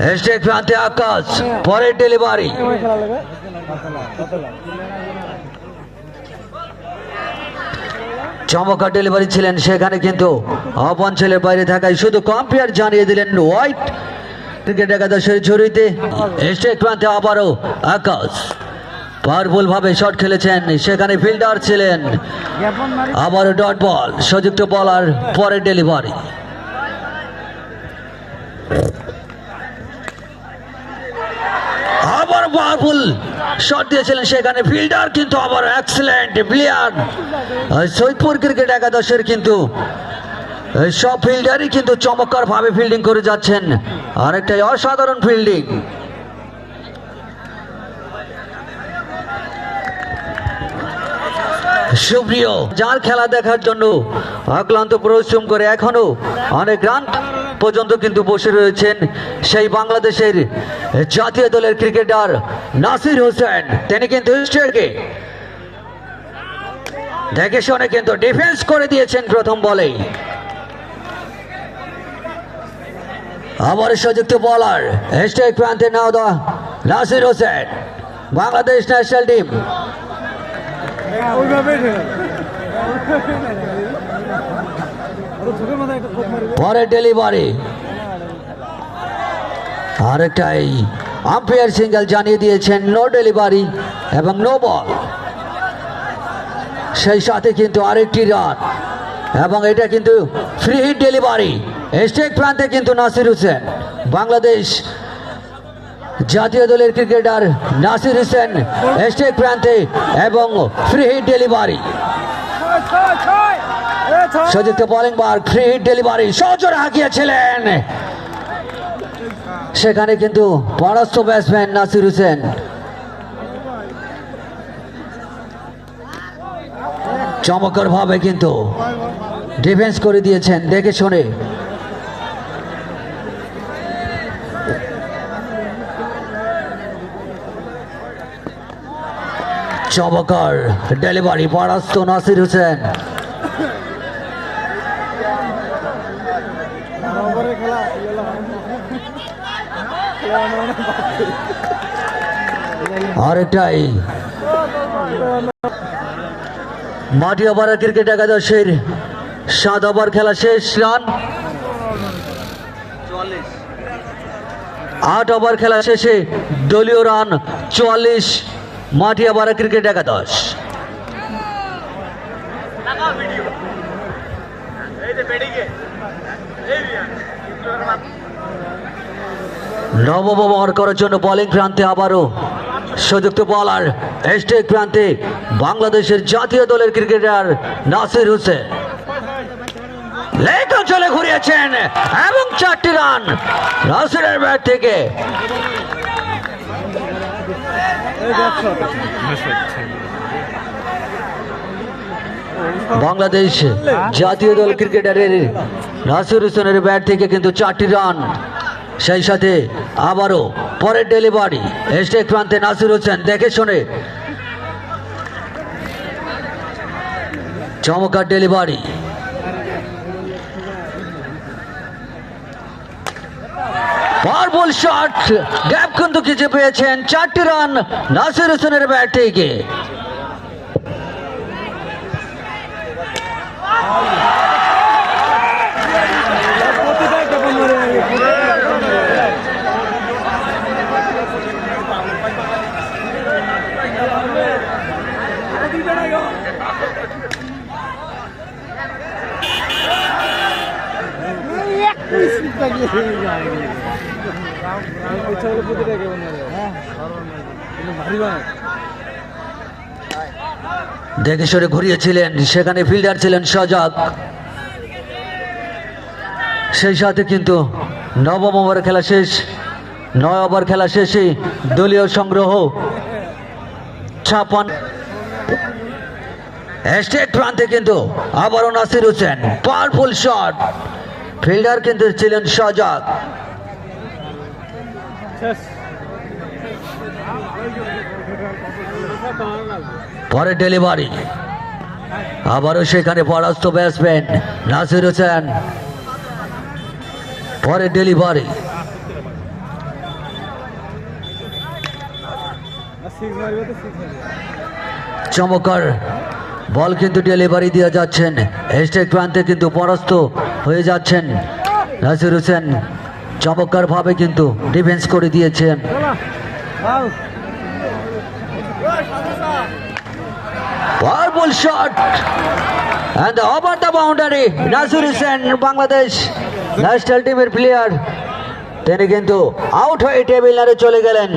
হেস্টেক প্রান্তে আকাশ, পরের ডেলিভারি চমৎকার ডেলিভারি ছিলেন সেখানে, কিন্তু অফ অঞ্চলের বাইরে থাকায় শুধু কম্পিয়ার জানিয়ে দিলেন হোয়াইট। ক্রিকেট একাদশের ঝুড়িতে হেস্টেক প্রান্তে আবারও আকাশ পাওয়ারফুল ভাবে শট খেলেছেন, সেখানে ফিল্ডার ছিলেন। আবারও ডট বল, সংযুক্ত বলার পরের ডেলিভারি আবার পাওয়ারফুল শট দিয়েছিলেন সেখানে ফিল্ডার, কিন্তু আবার এক্সেলেন্ট প্লেয়ার সৈয়দপুর ক্রিকেট একাদশের, কিন্তু সব ফিল্ডারই কিন্তু চমৎকার ভাবে ফিল্ডিং করে যাচ্ছেন। আরেকটাই অসাধারণ ফিল্ডিং। সুপ্রিয়, যার খেলা দেখার জন্য অক্লান্ত পরিশ্রম করে এখনো অনেক রান পর্যন্ত কিন্তু বসে রয়েছেন সেই বাংলাদেশের জাতীয় দলের ক্রিকেটার নাসির হোসেন। তিনি কিন্তু স্ট্রাইকে দেখে শুনে কিন্তু ডিফেন্স করে দিয়েছেন প্রথম বলেই। আবার সংযুক্ত বলার স্ট্রাইক প্রান্তে নাও দা নাসির হোসেন, বাংলাদেশ ন্যাশনাল টিম। পরের ডেলিভারি আরেকটাই আম্পায়ার সিঙ্গেল জানিয়ে দিয়েছেন, নো ডেলিভারি এবং নো বল। সেই সাথে কিন্তু আরেকটি রান এবং এটা কিন্তু ফ্রি হিট ডেলিভারি। স্ট্রাইক প্রান্তে কিন্তু নাসির হোসেন, বাংলাদেশ জাতীয় দলের ক্রিকেটার নাসির হোসেন স্ট্রাইক প্রান্তে এবং ফ্রি হিট ডেলিভারি। সংযুক্ত বোলিং বার, ফ্রি হিট ডেলিভারি সজোরে হাঁকিয়েছিলেন, সেখানে কিন্তু পরাস্ত ব্যাটসম্যান নাসির হোসেন। চমৎকার ভাবে কিন্তু ডিফেন্স করে দিয়েছেন দেখে শুনে। চমৎকার ডেলিভারি, পরাস্ত নাসির হোসেন। আরেকটাই মাটি ওভার ক্রিকেট একাদশের 7 ওভার খেলা শেষ, রান 8 ওভার খেলা শেষে দলীয় রান 44 মাটি ওভার ক্রিকেট একাদশ। নবম ওভার করার জন্য বোলিং প্রান্তে আবারও সংযুক্ত বলার স্ট্রাইক প্রান্তে বাংলাদেশের জাতীয় দলের ক্রিকেটার নাসির হোসেন। লেগ অঞ্চলে ঘুরিয়েছেন এবং 4টি রান নাসিরের ব্যাট থেকে। বাংলাদেশ জাতীয় দল ক্রিকেটারের নাসির হোসেনের ব্যাট থেকে কিন্তু 4টি রান। সেই সাথে আবারও পরের ডেলিভারি স্ট্রাইক প্রান্তে নাসির হোসেন দেখে শুনে চমৎকার ডেলিভারি। পাওয়ারফুল শট, গ্যাপ কিন্তু কিছু পেয়েছেন, 4টি রান নাসির হোসেনের ব্যাট থেকে। দেখে সরে ঘুরিয়েছিলেন, সেখানে ফিল্ডার ছিলেন সজাগ। সেই সাথে কিন্তু নবম ওভার খেলা শেষ, 9 ওভার খেলা শেষে দলীয় সংগ্রহ 56। স্ট্রাইক প্রান্তে কিন্তু আবারও Nasir Hossain, powerful shot, fielder কিন্তু ছিলেন সজাগ। পরে ডেলিভারি আবারও সেখানে পরাস্ত ব্যাটসম্যান নাসির হোসেন। পরে ডেলিভারি চমৎকার বল কিন্তু ডেলিভারি দিয়ে যাচ্ছেন, স্ট্রাইক প্রান্তে কিন্তু পরাস্ত হয়ে যাচ্ছেন নাসির হোসেন। চমৎকার ভাবে কিন্তু ডিফেন্স করে দিয়েছেন। Powerful shot and over the boundary. Nasir Hossain Bangladesh national টিমের প্লেয়ার, তিনি কিন্তু আউট হয়ে টেবিল নারে চলে গেলেন।